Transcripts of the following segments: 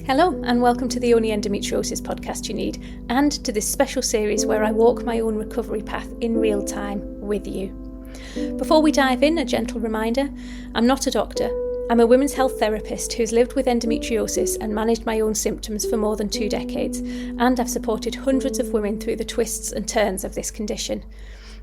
Hello and welcome to the Only Endometriosis podcast you need, and to this special series where I walk my own recovery path in real time with you. Before we dive in, a gentle reminder, I'm not a doctor. I'm a women's health therapist who's lived with endometriosis and managed my own symptoms for more than 2 decades, and I've supported hundreds of women through the twists and turns of this condition.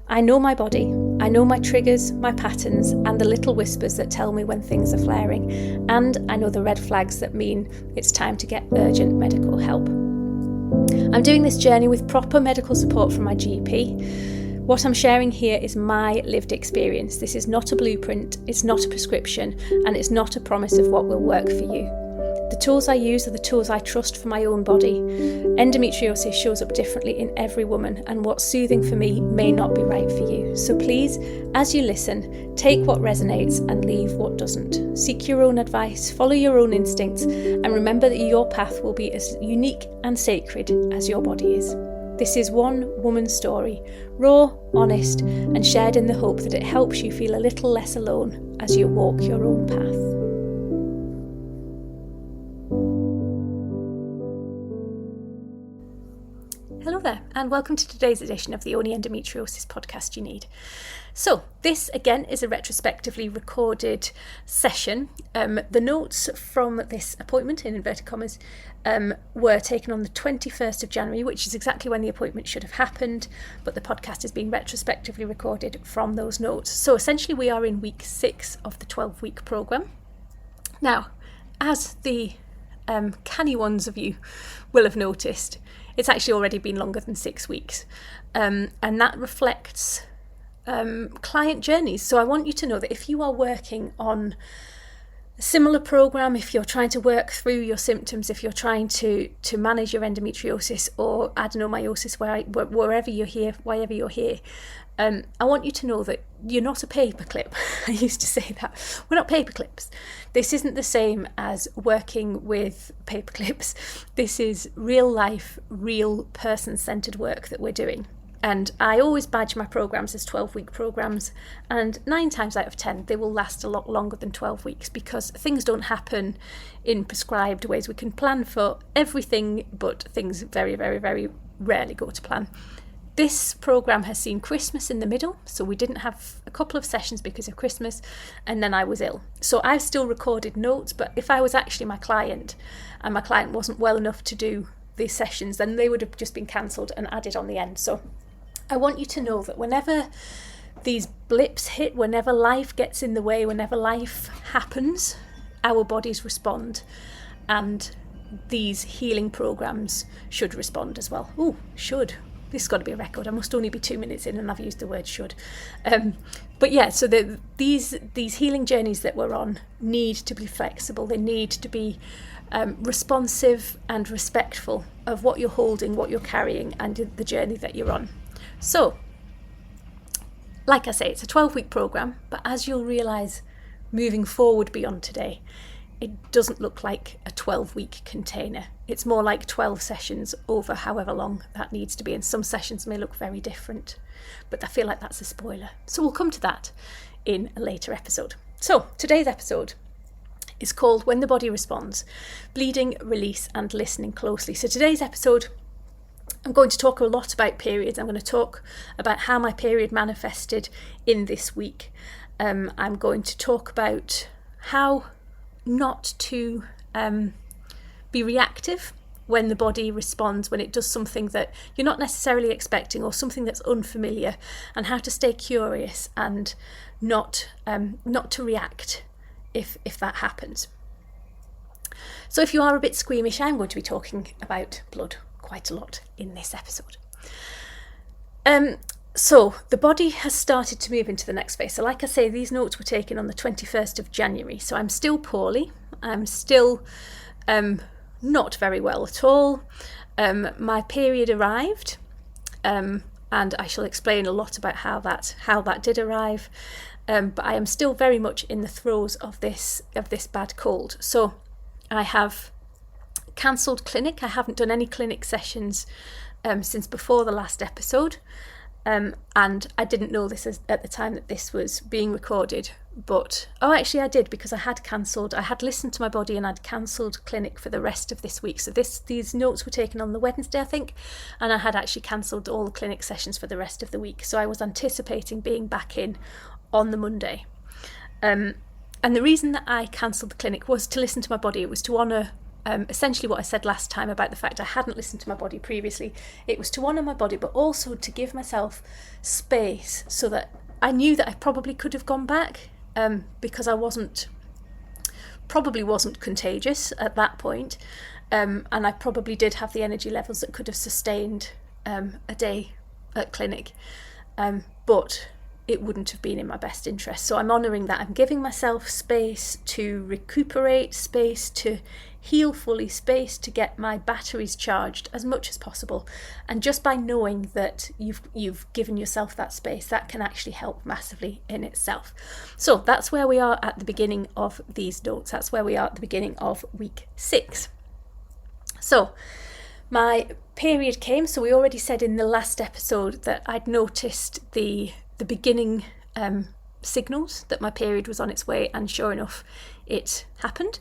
I know my body, I know my triggers, my patterns, and the little whispers that tell me when things are flaring, and I know the red flags that mean it's time to get urgent medical help. I'm doing this journey with proper medical support from my GP. What I'm sharing here is my lived experience. This is not a blueprint, it's not a prescription, and it's not a promise of what will work for you. The tools I use are the tools I trust for my own body. Endometriosis shows up differently in every woman, and what's soothing for me may not be right for you. So please, as you listen, take what resonates and leave what doesn't. Seek your own advice, follow your own instincts, and remember that your path will be as unique and sacred as your body is. This is one woman's story, raw, honest, and shared in the hope that it helps you feel a little less alone as you walk your own path. Hello there, and welcome to today's edition of the Only Endometriosis podcast you need. So, this again is a retrospectively recorded session. The notes from this appointment, in inverted commas, were taken on the 21st of January, which is exactly when the appointment should have happened, but the podcast is being retrospectively recorded from those notes. So essentially we are in week 6 of the 12-week programme. Now, as the canny ones of you will have noticed, it's actually already been longer than 6 weeks, and that reflects client journeys. So I want you to know that if you are working on a similar programme, if you're trying to work through your symptoms, if you're trying to manage your endometriosis or adenomyosis, wherever you're here, I want you to know that you're not a paperclip. I used to say that. We're not paperclips. This isn't the same as working with paperclips. This is real life, real person-centred work that we're doing. And I always badge my programmes as 12-week programmes, and 9 times out of 10 they will last a lot longer than 12 weeks because things don't happen in prescribed ways. We can plan for everything, but things very, very, very rarely go to plan. This programme has seen Christmas in the middle, so we didn't have a couple of sessions because of Christmas, and then I was ill. So I've still recorded notes, but if I was actually my client and my client wasn't well enough to do these sessions, then they would have just been cancelled and added on the end. So I want you to know that whenever these blips hit, whenever life gets in the way, whenever life happens, our bodies respond, and these healing programmes should respond as well. Ooh, should. This has got to be a record. I must only be 2 minutes in and I've used the word should. But yeah, so these healing journeys that we're on need to be flexible. They need to be responsive and respectful of what you're holding, what you're carrying, and the journey that you're on. So, like I say, it's a 12-week programme, but as you'll realise moving forward beyond today, it doesn't look like a 12-week container. It's more like 12 sessions over however long that needs to be, and some sessions may look very different, but I feel like that's a spoiler. So we'll come to that in a later episode. So today's episode is called When the Body Responds, Bleeding, Release and Listening Closely. So today's episode, I'm going to talk a lot about periods. I'm going to talk about how my period manifested in this week. I'm going to talk about how not to be reactive when the body responds, when it does something that you're not necessarily expecting or something that's unfamiliar, and how to stay curious and not to react if that happens. So if you are a bit squeamish, I'm going to be talking about blood quite a lot in this episode. So the body has started to move into the next phase. So like I say, these notes were taken on the 21st of January. So I'm still poorly. I'm still not very well at all. My period arrived, and I shall explain a lot about how that did arrive. But I am still very much in the throes of this bad cold. So I have cancelled clinic. I haven't done any clinic sessions since before the last episode. And I didn't know this at the time that this was being recorded, but actually I did, because I had listened to my body and I'd cancelled clinic for the rest of this week. So these notes were taken on the Wednesday, I think, and I had actually cancelled all the clinic sessions for the rest of the week. So I was anticipating being back in on the Monday. And the reason that I cancelled the clinic was to listen to my body. It was to honour essentially what I said last time about the fact I hadn't listened to my body previously. It was to honour my body, but also to give myself space, so that I knew that I probably could have gone back, because I probably wasn't contagious at that point, and I probably did have the energy levels that could have sustained a day at clinic, but it wouldn't have been in my best interest. So I'm honouring that. I'm giving myself space to recuperate, space to heal fully, space to get my batteries charged as much as possible. And just by knowing that you've given yourself that space, that can actually help massively in itself. So that's where we are at the beginning of these notes. That's where we are at the beginning of week 6. So my period came. So we already said in the last episode that I'd noticed the beginning signals that my period was on its way, and sure enough, it happened.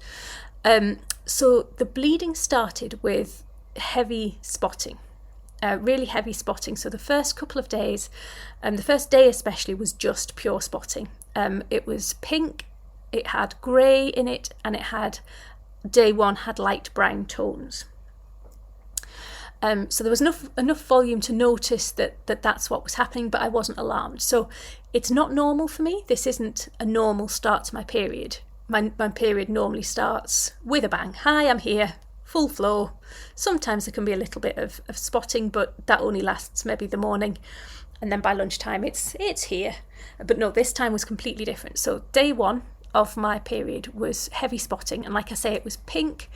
So the bleeding started with heavy spotting, really heavy spotting. So the first couple of days, the first day especially, was just pure spotting. It was pink, it had grey in it, and day 1 had light brown tones. So there was enough volume to notice that's what was happening, but I wasn't alarmed. So it's not normal for me. This isn't a normal start to my period. My period normally starts with a bang. Hi, I'm here, full flow. Sometimes there can be a little bit of spotting, but that only lasts maybe the morning. And then by lunchtime, it's here. But no, this time was completely different. So day 1 of my period was heavy spotting. And like I say, it was pink,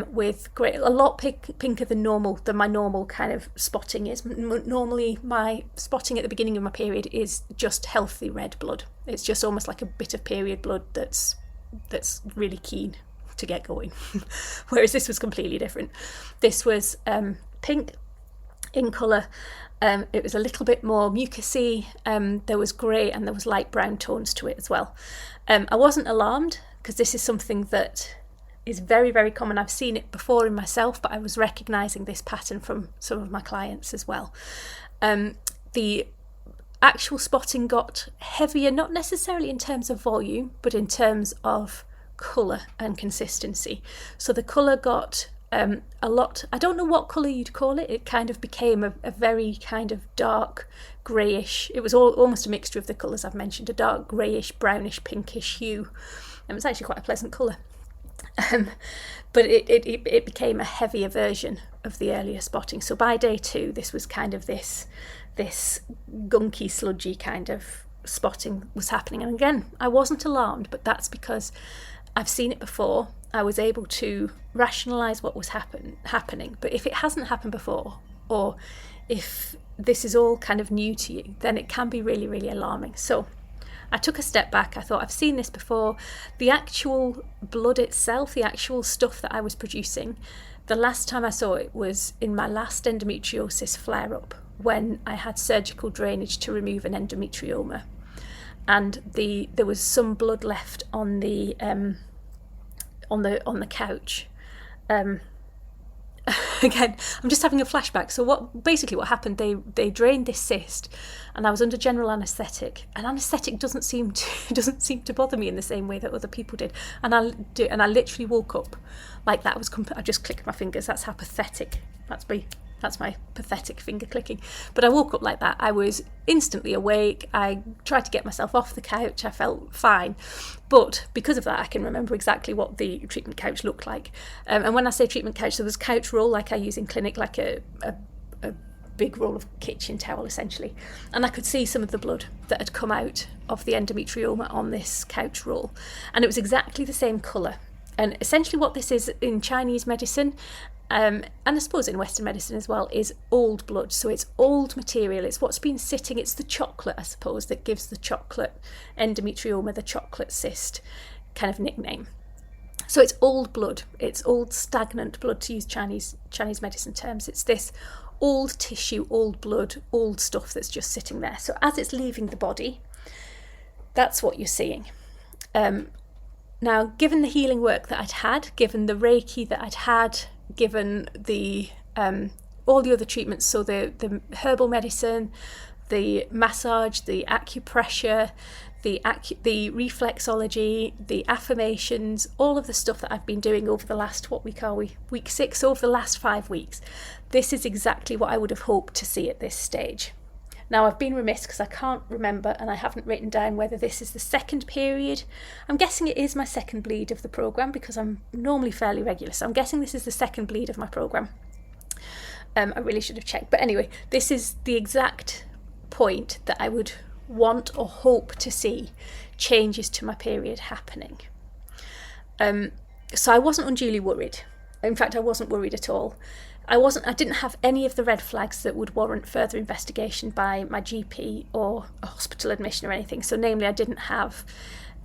with a lot pinker than my normal kind of spotting is. Normally my spotting at the beginning of my period is just healthy red blood. It's just almost like a bit of period blood that's really keen to get going. Whereas this was completely different. This was pink in colour. It was a little bit more mucousy. There was grey and there was light brown tones to it as well. I wasn't alarmed, because this is something that is very, very common. I've seen it before in myself, but I was recognising this pattern from some of my clients as well. The actual spotting got heavier, not necessarily in terms of volume, but in terms of colour and consistency. So the colour got a lot, I don't know what colour you'd call it. It kind of became a very kind of dark greyish. It was almost a mixture of the colours I've mentioned, a dark greyish, brownish, pinkish hue. And it was actually quite a pleasant colour. But it became a heavier version of the earlier spotting. So by day 2, this was kind of this gunky, sludgy kind of spotting was happening. And again, I wasn't alarmed, but that's because I've seen it before. I was able to rationalise what was happening. But if it hasn't happened before, or if this is all kind of new to you, then it can be really, really alarming. So I took a step back. I thought, I've seen this before. The actual blood itself, the actual stuff that I was producing, the last time I saw it was in my last endometriosis flare-up, when I had surgical drainage to remove an endometrioma. And there was some blood left on the couch. Again, I'm just having a flashback. So what happened, they drained this cyst, and I was under general anaesthetic, and anaesthetic doesn't seem to bother me in the same way that other people did. And I literally woke up like that. I just clicked my fingers. That's how pathetic. That's my pathetic finger clicking. But I woke up like that. I was instantly awake. I tried to get myself off the couch. I felt fine. But because of that, I can remember exactly what the treatment couch looked like. And when I say treatment couch, there was couch roll like I use in clinic, like a big roll of kitchen towel, essentially. And I could see some of the blood that had come out of the endometrioma on this couch roll. And it was exactly the same colour. And essentially what this is in Chinese medicine, and I suppose in Western medicine as well, is old blood. So it's old material. It's what's been sitting. It's the chocolate, I suppose, that gives the chocolate endometrioma the chocolate cyst kind of nickname. So it's old blood. It's old stagnant blood, to use Chinese medicine terms. It's this old tissue, old blood, old stuff that's just sitting there. So as it's leaving the body, that's what you're seeing. Now, given the healing work that I'd had, given the Reiki that I'd had, given the all the other treatments, so the herbal medicine, the massage, the acupressure, the reflexology, the affirmations, all of the stuff that I've been doing over the last, what week are we? Week 6, over the last 5 weeks. This is exactly what I would have hoped to see at this stage. Now, I've been remiss because I can't remember and I haven't written down whether this is the second period. I'm guessing it is my second bleed of the programme because I'm normally fairly regular. So I'm guessing this is the second bleed of my programme. I really should have checked. But anyway, this is the exact point that I would want or hope to see changes to my period happening. So I wasn't unduly worried. In fact, I wasn't worried at all. I didn't have any of the red flags that would warrant further investigation by my GP or a hospital admission or anything. So namely, I didn't have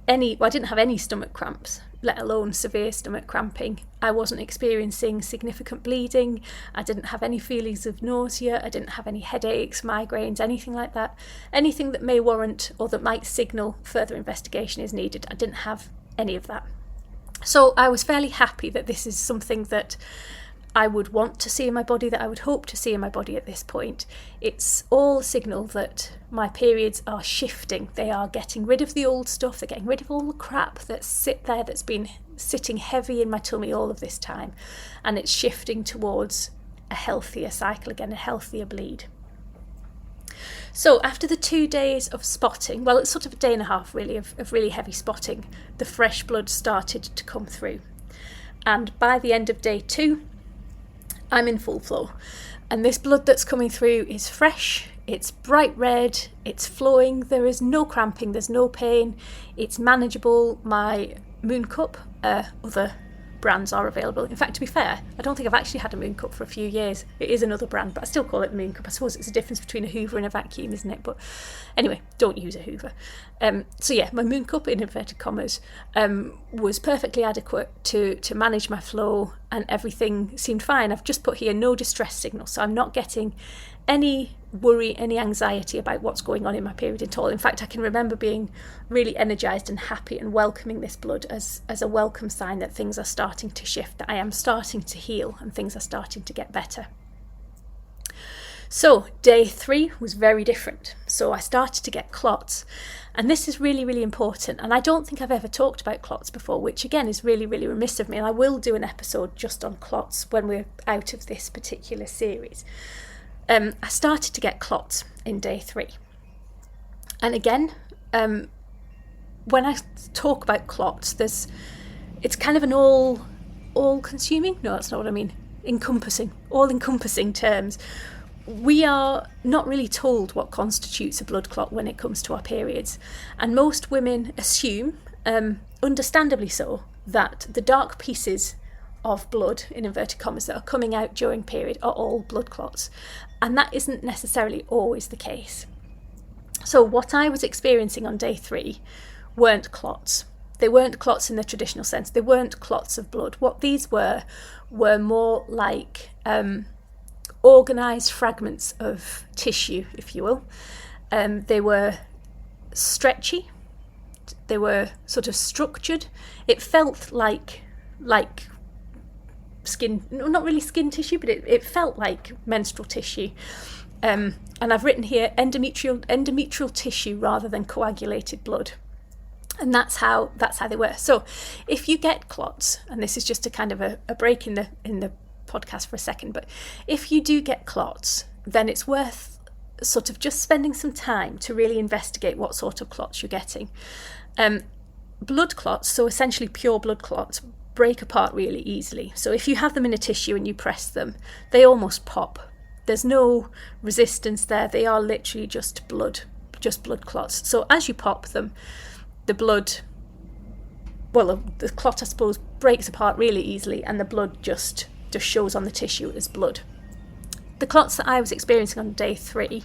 any stomach cramps, let alone severe stomach cramping. I wasn't experiencing significant bleeding. I didn't have any feelings of nausea. I didn't have any headaches, migraines, anything like that. Anything that may warrant or that might signal further investigation is needed. I didn't have any of that. So I was fairly happy that this is something that I would want to see in my body, that I would hope to see in my body at this point. It's all a signal that my periods are shifting. They are getting rid of the old stuff. They're getting rid of all the crap that's been sitting heavy in my tummy all of this time. And it's shifting towards a healthier cycle again, a healthier bleed. So after the 2 days of spotting, well, it's sort of a day and a half really of really heavy spotting, the fresh blood started to come through. And by the end of day 2, I'm in full flow, and this blood that's coming through is fresh, it's bright red, it's flowing, there is no cramping, there's no pain, it's manageable. My Moon Cup, other brands are available. In fact, to be fair, I don't think I've actually had a Moon Cup for a few years. It is another brand, but I still call it Moon Cup. I suppose it's a difference between a Hoover and a vacuum, isn't it? But anyway, don't use a Hoover. So yeah, my Moon Cup, in inverted commas, was perfectly adequate to manage my flow, and everything seemed fine. I've just put here no distress signal, so I'm not getting any worry, any anxiety about what's going on in my period at all. In fact, I can remember being really energised and happy and welcoming this blood as a welcome sign that things are starting to shift, that I am starting to heal and things are starting to get better. So day 3 was very different. So I started to get clots, and this is really, really important. And I don't think I've ever talked about clots before, which again is really, really remiss of me. And I will do an episode just on clots when we're out of this particular series. I started to get clots in day 3. And again, when I talk about clots, it's kind of an all-consuming, no, that's not what I mean, all-encompassing terms. We are not really told what constitutes a blood clot when it comes to our periods. And most women assume, understandably so, that the dark pieces of blood, in inverted commas, that are coming out during period are all blood clots. And that isn't necessarily always the case. So what I was experiencing on day 3 weren't clots. They weren't clots in the traditional sense. They weren't clots of blood. What these were more like organised fragments of tissue, if you will. They were stretchy. They were sort of structured. It felt like skin, not really skin tissue, but it felt like menstrual tissue. And I've written here endometrial tissue rather than coagulated blood. And that's how they were. So if you get clots, and this is just a kind of a break in the podcast for a second, but if you do get clots, then it's worth sort of just spending some time to really investigate what sort of clots you're getting. Blood clots, so essentially pure blood clots, break apart really easily. So if you have them in a tissue and you press them, they almost pop. There's no resistance there. They are literally just blood clots. So as you pop them, the clot, I suppose, breaks apart really easily, and the blood just shows on the tissue as blood. The clots that I was experiencing on day 3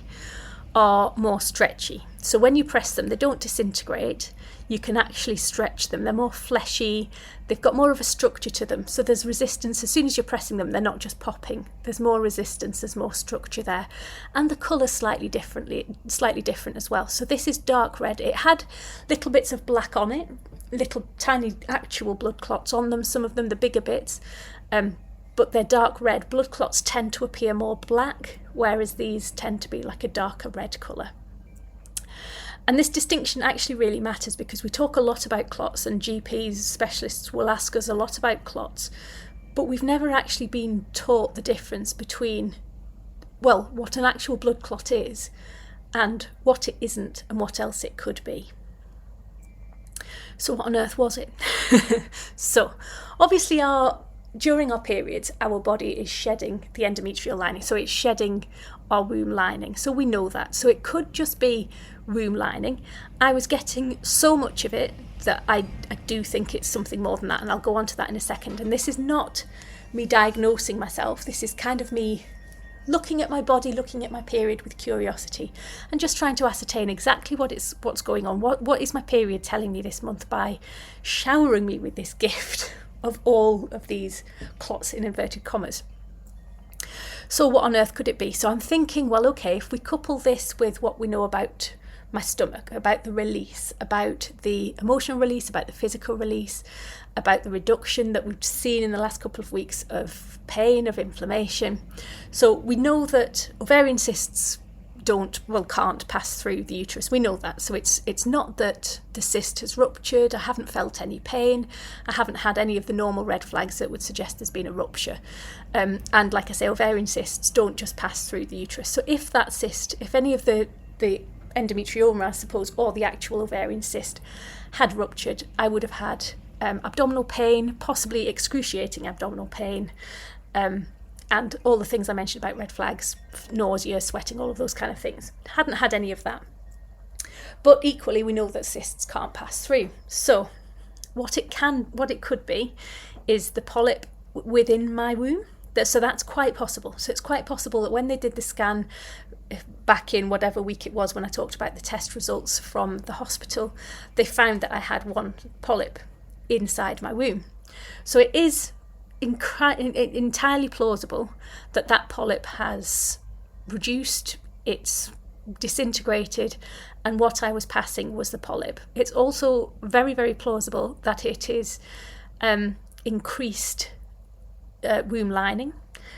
are more stretchy. So when you press them, they don't disintegrate. You can actually stretch them. They're more fleshy. They've got more of a structure to them. So there's resistance. As soon as you're pressing them, they're not just popping. There's more resistance. There's more structure there. And the colour's slightly different as well. So this is dark red. It had little bits of black on it, little tiny actual blood clots on them, some of them, the bigger bits. But they're dark red. Blood clots tend to appear more black, whereas these tend to be like a darker red colour. And this distinction actually really matters because we talk a lot about clots, and GPs, specialists will ask us a lot about clots, but we've never actually been taught the difference between, well, what an actual blood clot is and what it isn't and what else it could be. So what on earth was it? So obviously during our periods, our body is shedding the endometrial lining. So it's shedding our womb lining. So we know that. So it could just be womb lining. I was getting so much of it that I do think it's something more than that. And I'll go on to that in a second. And this is not me diagnosing myself. This is kind of me looking at my body, looking at my period with curiosity and just trying to ascertain exactly what's going on. What is my period telling me this month by showering me with this gift of all of these clots in inverted commas. So what on earth could it be? So I'm thinking, well, okay, if we couple this with what we know about my stomach, about the release, about the emotional release, about the physical release, about the reduction that we've seen in the last couple of weeks of pain, of inflammation. So we know that ovarian cysts can't pass through the uterus. We know that. So it's not that the cyst has ruptured. I haven't felt any pain. I haven't had any of the normal red flags that would suggest there's been a rupture. And like I say, ovarian cysts don't just pass through the uterus. So if that cyst, if any of the endometrioma, I suppose, or the actual ovarian cyst had ruptured, I would have had abdominal pain, possibly excruciating abdominal pain, and all the things I mentioned about red flags, nausea, sweating, all of those kind of things. Hadn't had any of that. But equally, we know that cysts can't pass through. So what it could be is the polyp within my womb. So that's quite possible. So it's quite possible that when they did the scan back in whatever week it was when I talked about the test results from the hospital, they found that I had one polyp inside my womb. So it is entirely plausible that polyp has reduced, it's disintegrated, and what I was passing was the polyp. It's also very, very plausible that it is increased womb lining.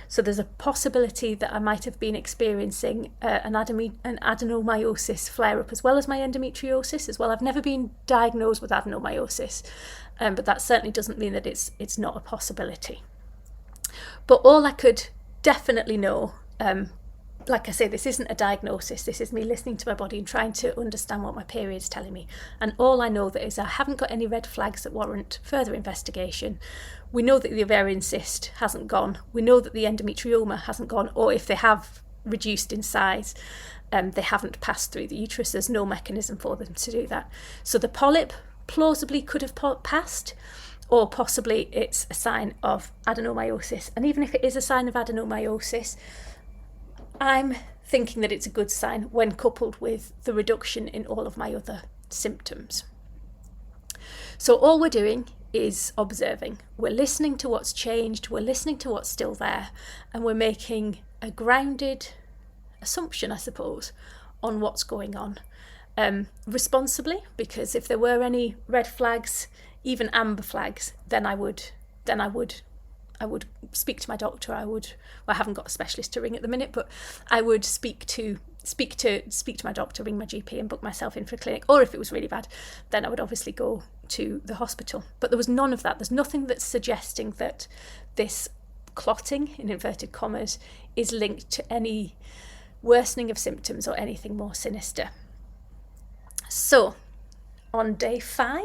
So there's a possibility that I might have been experiencing an adenomyosis flare-up as well as my endometriosis as well. I've never been diagnosed with adenomyosis, but that certainly doesn't mean that it's not a possibility. But all I could definitely know, like I say, this isn't a diagnosis. This is me listening to my body and trying to understand what my period's telling me. And all I know that is I haven't got any red flags that warrant further investigation. We know that the ovarian cyst hasn't gone. We know that the endometrioma hasn't gone, or if they have reduced in size, they haven't passed through the uterus. There's no mechanism for them to do that. So the polyp plausibly could have passed, or possibly it's a sign of adenomyosis. And even if it is a sign of adenomyosis, I'm thinking that it's a good sign when coupled with the reduction in all of my other symptoms. So all we're doing is observing. We're listening to what's changed, we're listening to what's still there, and we're making a grounded assumption, I suppose, on what's going on. Responsibly, because if there were any red flags, even amber flags, then I would speak to my doctor. I haven't got a specialist to ring at the minute, but I would speak to my doctor, ring my GP and book myself in for a clinic. Or if it was really bad, then I would obviously go to the hospital. But there was none of that. There's nothing that's suggesting that this clotting, in inverted commas, is linked to any worsening of symptoms or anything more sinister. So on day 5,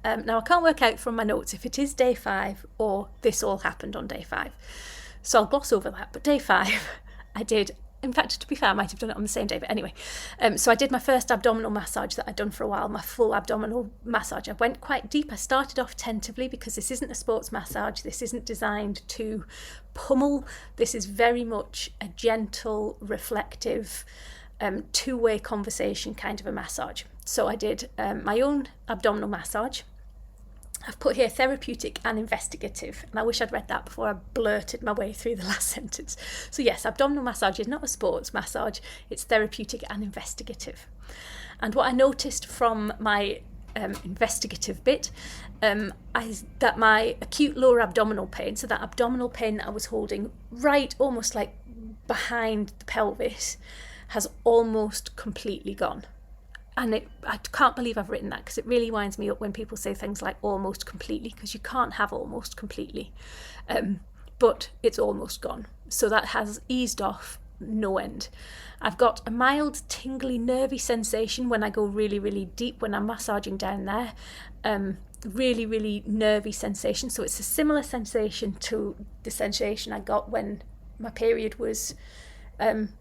now I can't work out from my notes if it is day 5 or this all happened on day 5. So I'll gloss over that. But day 5, I did, in fact, to be fair, I might have done it on the same day, but anyway. So I did my first abdominal massage that I'd done for a while, my full abdominal massage. I went quite deep. I started off tentatively because this isn't a sports massage. This isn't designed to pummel. This is very much a gentle, reflective two-way conversation kind of a massage. So I did my own abdominal massage. I've put here therapeutic and investigative, and I wish I'd read that before I blurted my way through the last sentence. So yes, abdominal massage is not a sports massage, it's therapeutic and investigative. And what I noticed from my investigative bit is that my acute lower abdominal pain, so that abdominal pain that I was holding right almost like behind the pelvis, has almost completely gone. And I can't believe I've written that, because it really winds me up when people say things like almost completely, because you can't have almost completely. But it's almost gone. So that has eased off no end. I've got a mild tingly nervy sensation when I go really, really deep when I'm massaging down there. Really, really nervy sensation. So it's a similar sensation to the sensation I got when my period was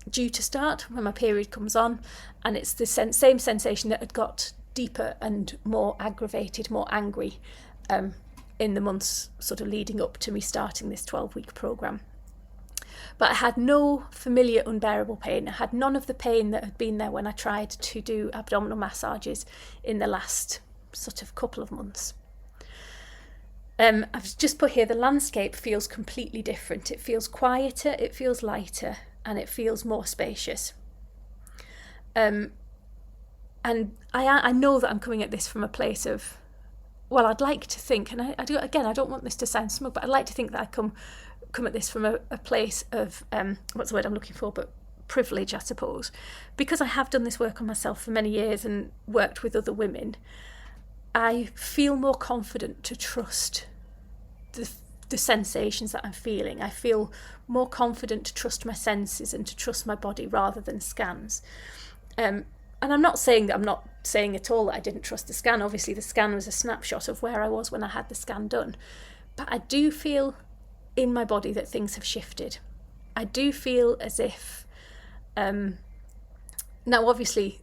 due to start, when my period comes on, and it's the same sensation that had got deeper and more aggravated, more angry in the months sort of leading up to me starting this 12-week programme. But I had no familiar unbearable pain. I had none of the pain that had been there when I tried to do abdominal massages in the last sort of couple of months. I've just put here, the landscape feels completely different. It feels quieter, it feels lighter, and it feels more spacious. And I know that I'm coming at this from a place of, well, I'd like to think, and I don't want this to sound smug, but I'd like to think that I come at this from a place of, what's the word I'm looking for, but privilege, I suppose. Because I have done this work on myself for many years and worked with other women, I feel more confident to trust the sensations that I'm feeling. I feel more confident to trust my senses and to trust my body rather than scans. And I'm not saying at all that I didn't trust the scan. Obviously, the scan was a snapshot of where I was when I had the scan done. But I do feel in my body that things have shifted. I do feel as if, now obviously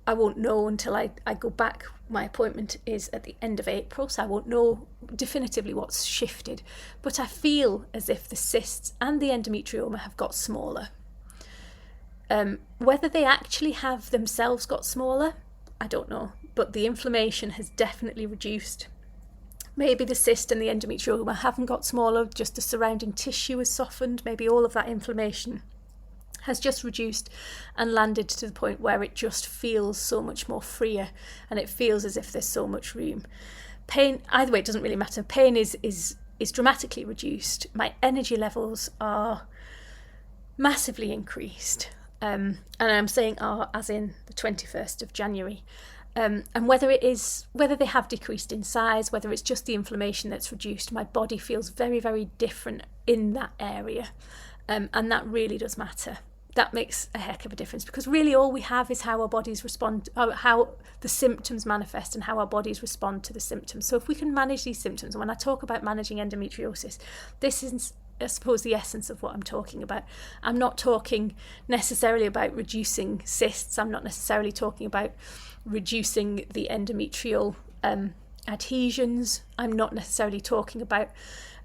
I won't know until I go back. My appointment is at the end of April, so I won't know definitively what's shifted. But I feel as if the cysts and the endometrioma have got smaller. Whether they actually have themselves got smaller, I don't know. But the inflammation has definitely reduced. Maybe the cyst and the endometrioma haven't got smaller, just the surrounding tissue has softened. Maybe all of that inflammation has just reduced and landed to the point where it just feels so much more freer, and it feels as if there's so much room. Pain, either way, it doesn't really matter. Pain is dramatically reduced. My energy levels are massively increased. And I'm saying are as in the 21st of January. And whether they have decreased in size, whether it's just the inflammation that's reduced, my body feels very, very different in that area. And that really does matter. That makes a heck of a difference, because really all we have is how our bodies respond, how the symptoms manifest and how our bodies respond to the symptoms. So if we can manage these symptoms, and when I talk about managing endometriosis, this is, I suppose, the essence of what I'm talking about. I'm not talking necessarily about reducing cysts. I'm not necessarily talking about reducing the endometrial adhesions. I'm not necessarily talking about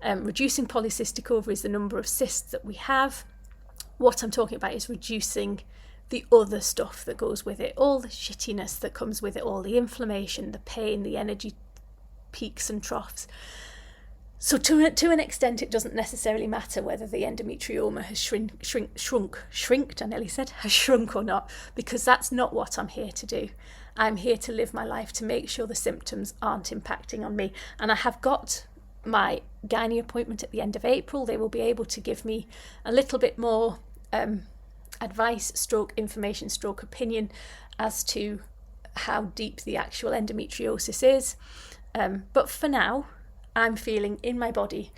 reducing polycystic ovaries, the number of cysts that we have. What I'm talking about is reducing the other stuff that goes with it, all the shittiness that comes with it, all the inflammation, the pain, the energy peaks and troughs. So to an extent, it doesn't necessarily matter whether the endometrioma has has shrunk or not, because that's not what I'm here to do. I'm here to live my life, to make sure the symptoms aren't impacting on me. And I have got my gynae appointment at the end of April. They will be able to give me a little bit more advice, information, opinion as to how deep the actual endometriosis is. But for now, I'm feeling in my body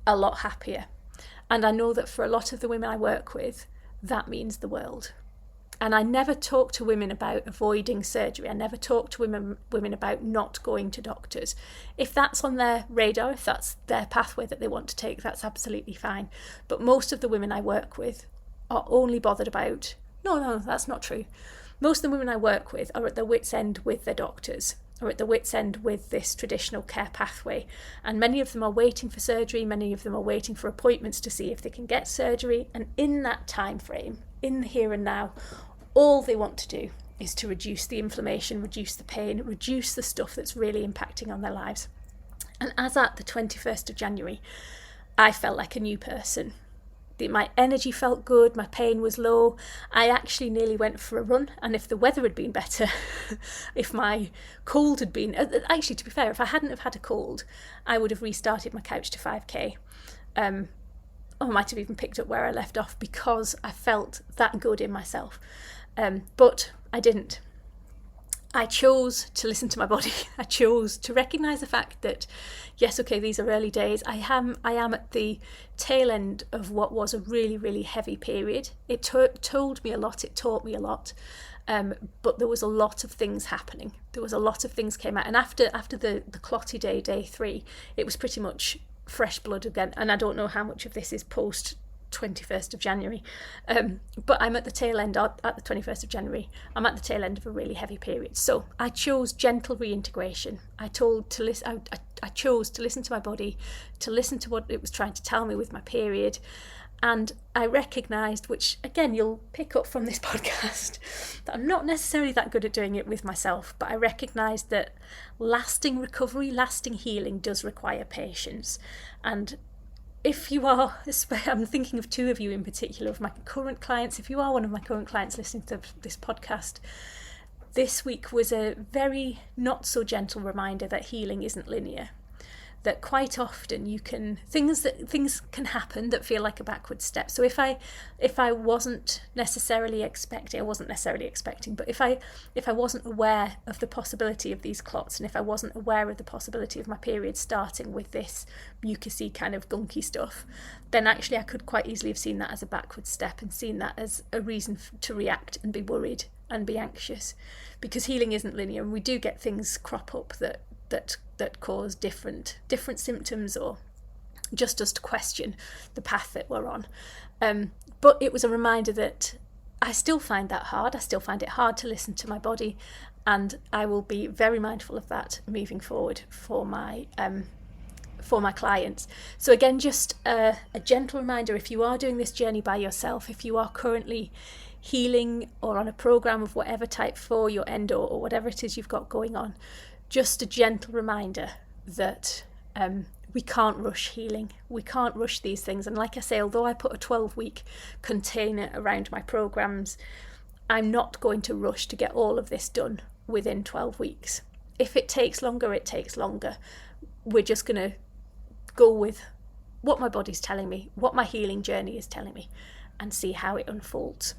a lot happier. And I know that for a lot of the women I work with, that means the world. And I never talk to women about avoiding surgery. I never talk to women about not going to doctors. If that's on their radar, if that's their pathway that they want to take, that's absolutely fine. But most of the women I work with are only bothered about, no, that's not true. Most of the women I work with are at their wits' end with their doctors, or at the wits' end with this traditional care pathway. And many of them are waiting for surgery, many of them are waiting for appointments to see if they can get surgery. And in that time frame, in the here and now, all they want to do is to reduce the inflammation, reduce the pain, reduce the stuff that's really impacting on their lives. And as at the 21st of January, I felt like a new person. My energy felt good, my pain was low. I actually nearly went for a run, and if the weather had been better, if my cold had been... Actually, to be fair, if I hadn't have had a cold, I would have restarted my couch to 5k. I might have even picked up where I left off because I felt that good in myself. But I didn't. I chose to listen to my body. I chose to recognise the fact that, yes, okay, these are early days. I am at the tail end of what was a really, really heavy period. It told me a lot. It taught me a lot. But there was a lot of things happening. There was a lot of things came out. And after the clotty day 3, it was pretty much fresh blood again. And I don't know how much of this is post 21st of January, but I'm at the tail end at the 21st of January. I'm at the tail end of a really heavy period, so I chose gentle reintegration. I chose to listen to my body, to listen to what it was trying to tell me with my period, and I recognised, which again you'll pick up from this podcast, that I'm not necessarily that good at doing it with myself, but I recognised that lasting recovery, lasting healing does require patience. And if you are, I'm thinking of 2 of you in particular, of my current clients, if you are one of my current clients listening to this podcast, this week was a very not so gentle reminder that healing isn't linear. That quite often things can happen that feel like a backward step. So if I wasn't necessarily expecting, but if I wasn't aware of the possibility of these clots, and if I wasn't aware of the possibility of my period starting with this mucousy kind of gunky stuff, then actually I could quite easily have seen that as a backward step and seen that as a reason to react and be worried and be anxious, because healing isn't linear, and we do get things crop up that cause different symptoms, or just us to question the path that we're on. But it was a reminder that I still find that hard. I still find it hard to listen to my body, and I will be very mindful of that moving forward for my clients. So again, just a gentle reminder, if you are doing this journey by yourself, if you are currently healing or on a program of whatever type for your endo or whatever it is you've got going on, just a gentle reminder that we can't rush healing. We can't rush these things. And like I say, although I put a 12-week container around my programs, I'm not going to rush to get all of this done within 12 weeks. If it takes longer, it takes longer. We're just going to go with what my body's telling me, what my healing journey is telling me, and see how it unfolds.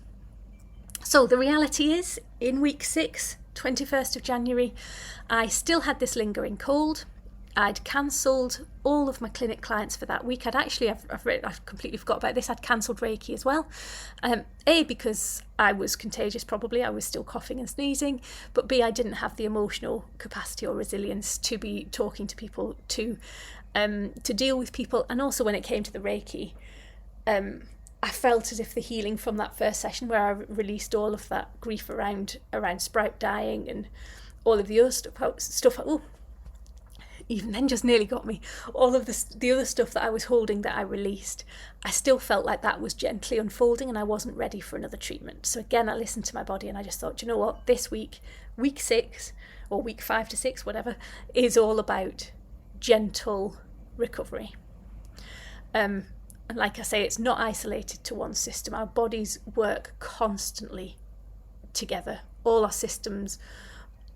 So the reality is, in week 6, 21st of January, I still had this lingering cold. I'd cancelled all of my clinic clients for that week. I've completely forgot about this. I'd cancelled Reiki as well. A, because I was contagious probably. I was still coughing and sneezing. But B, I didn't have the emotional capacity or resilience to be talking to people, to deal with people. And also when it came to the Reiki, I felt as if the healing from that first session, where I released all of that grief around sprout dying and all of the other stuff, even then just nearly got me, all of the other stuff that I was holding that I released, I still felt like that was gently unfolding and I wasn't ready for another treatment. So again, I listened to my body and I just thought, you know what, this week 6 or week 5 to 6, whatever, is all about gentle recovery. And like I say, it's not isolated to one system. Our bodies work constantly together. All our systems,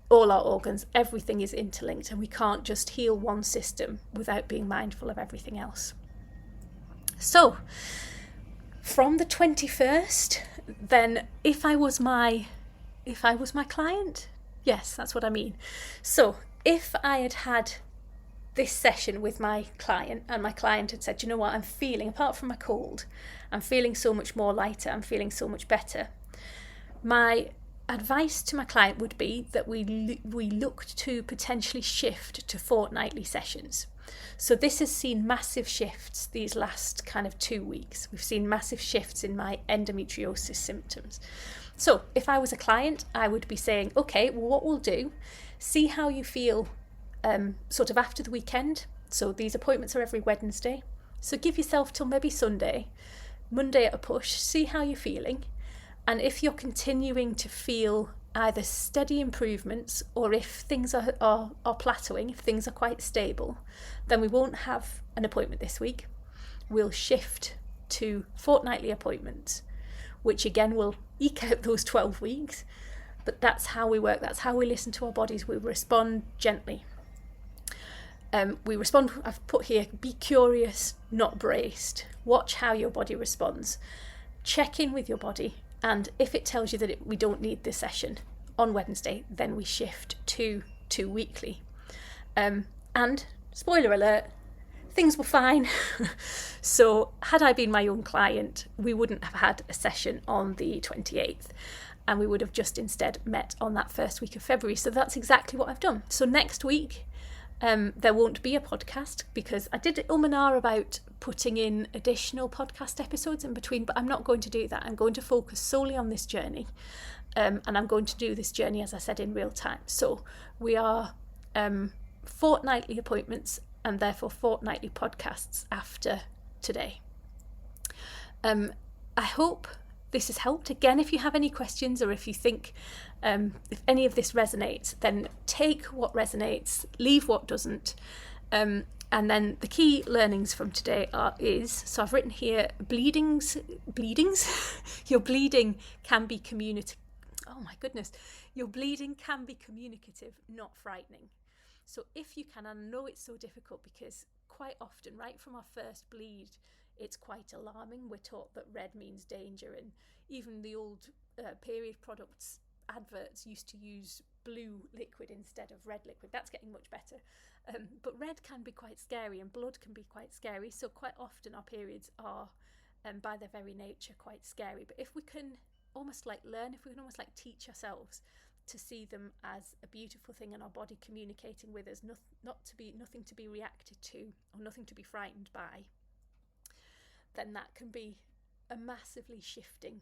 all our organs, everything is interlinked, and we can't just heal one system without being mindful of everything else. So, from the 21st, then if I was my client, yes, that's what I mean. So, if I had this session with my client, and my client had said, you know what, I'm feeling, apart from my cold, I'm feeling so much more lighter, I'm feeling so much better. My advice to my client would be that we looked to potentially shift to fortnightly sessions. So this has seen massive shifts these last kind of 2 weeks. We've seen massive shifts in my endometriosis symptoms. So if I was a client, I would be saying, okay, well, what we'll do, see how you feel sort of after the weekend. So these appointments are every Wednesday. So give yourself till maybe Sunday, Monday at a push, see how you're feeling. And if you're continuing to feel either steady improvements, or if things are plateauing, if things are quite stable, then we won't have an appointment this week. We'll shift to fortnightly appointments, which again will eke out those 12 weeks. But that's how we work. That's how we listen to our bodies. We respond gently. We respond, I've put here, be curious, not braced. Watch how your body responds. Check in with your body. And if it tells you that we don't need this session on Wednesday, then we shift to 2 weekly. And spoiler alert, things were fine. So had I been my own client, we wouldn't have had a session on the 28th. And we would have just instead met on that first week of February. So that's exactly what I've done. So next week, there won't be a podcast, because I did and ah about putting in additional podcast episodes in between, but I'm not going to do that. I'm going to focus solely on this journey, and I'm going to do this journey, as I said, in real time. So we are fortnightly appointments, and therefore fortnightly podcasts after today. I hope this has helped. Again, if you have any questions, or if you think if any of this resonates, then take what resonates, leave what doesn't. And then the key learnings from today so I've written here, bleedings, your bleeding can be your bleeding can be communicative, not frightening. So if you can, and I know it's so difficult, because quite often, right from our first bleed, it's quite alarming. We're taught that red means danger, and even the old period products adverts used to use blue liquid instead of red liquid. That's getting much better. But red can be quite scary, and blood can be quite scary. So quite often our periods are, by their very nature, quite scary. But if we can almost like teach ourselves to see them as a beautiful thing, and our body communicating with us, nothing to be reacted to, or nothing to be frightened by, then that can be a massively shifting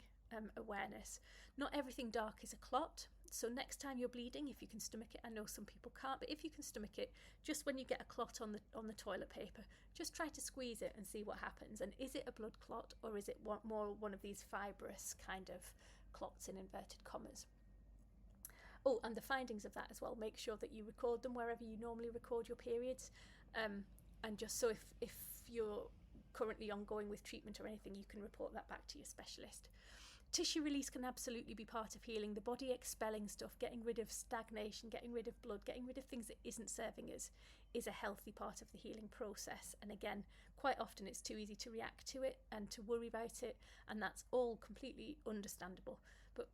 awareness. Not everything dark is a clot. So next time you're bleeding, if you can stomach it, I know some people can't, but if you can stomach it, just when you get a clot on the toilet paper, just try to squeeze it and see what happens. And is it a blood clot, or is it more one of these fibrous kind of clots in inverted commas? Oh, and the findings of that as well, make sure that you record them wherever you normally record your periods. And just so if you're currently ongoing with treatment or anything, you can report that back to your specialist. Tissue release can absolutely be part of healing. The body expelling stuff, getting rid of stagnation, getting rid of blood, getting rid of things that isn't serving us, is a healthy part of the healing process. And again, quite often it's too easy to react to it and to worry about it, and that's all completely understandable. But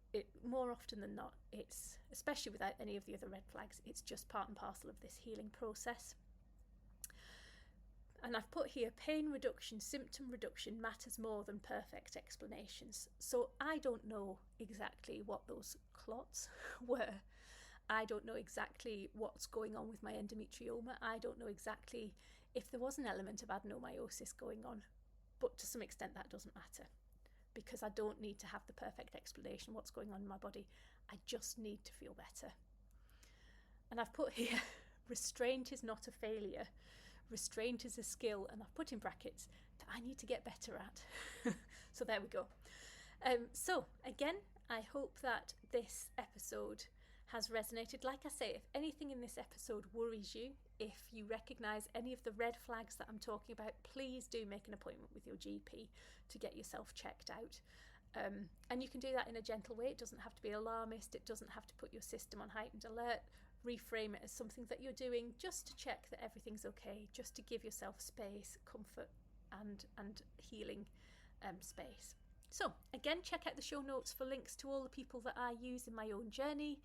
more often than not, it's, especially without any of the other red flags, it's just part and parcel of this healing process. And I've put here, pain reduction, symptom reduction matters more than perfect explanations. So I don't know exactly what those clots were. I don't know exactly what's going on with my endometrioma. I don't know exactly if there was an element of adenomyosis going on. But to some extent that doesn't matter, because I don't need to have the perfect explanation what's going on in my body. I just need to feel better. And I've put here, restraint is not a failure. Restraint is a skill, and I've put in brackets, that I need to get better at. So there we go. So again, I hope that this episode has resonated. Like I say, if anything in this episode worries you, if you recognise any of the red flags that I'm talking about, please do make an appointment with your GP to get yourself checked out. And you can do that in a gentle way. It doesn't have to be alarmist. It doesn't have to put your system on heightened alert. Reframe it as something that you're doing just to check that everything's okay, just to give yourself space, comfort and healing space. So again, check out the show notes for links to all the people that I use in my own journey.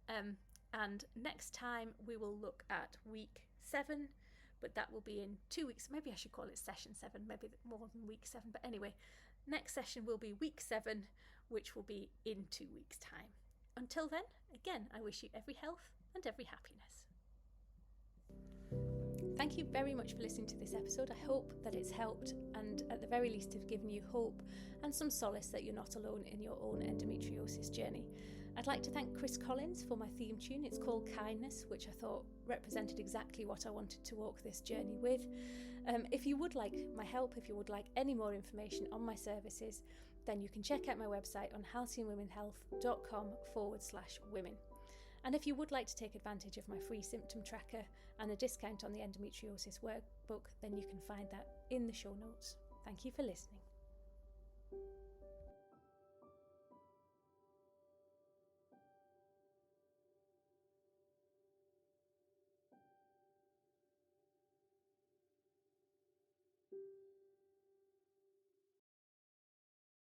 And next time we will look at week 7, but that will be in 2 weeks. Maybe I should call it session 7, maybe more than week 7. But anyway, next session will be week 7, which will be in 2 weeks' time. Until then, again, I wish you every health and every happiness. Thank you very much for listening to this episode. I hope that it's helped, and at the very least have given you hope and some solace that you're not alone in your own endometriosis journey. I'd like to thank Chris Collins for my theme tune. It's called Kindness, which I thought represented exactly what I wanted to walk this journey with. If you would like my help, if you would like any more information on my services, then you can check out my website on healthyandwomenhealth.com/women. And if you would like to take advantage of my free symptom tracker and a discount on the endometriosis workbook, then you can find that in the show notes. Thank you for listening.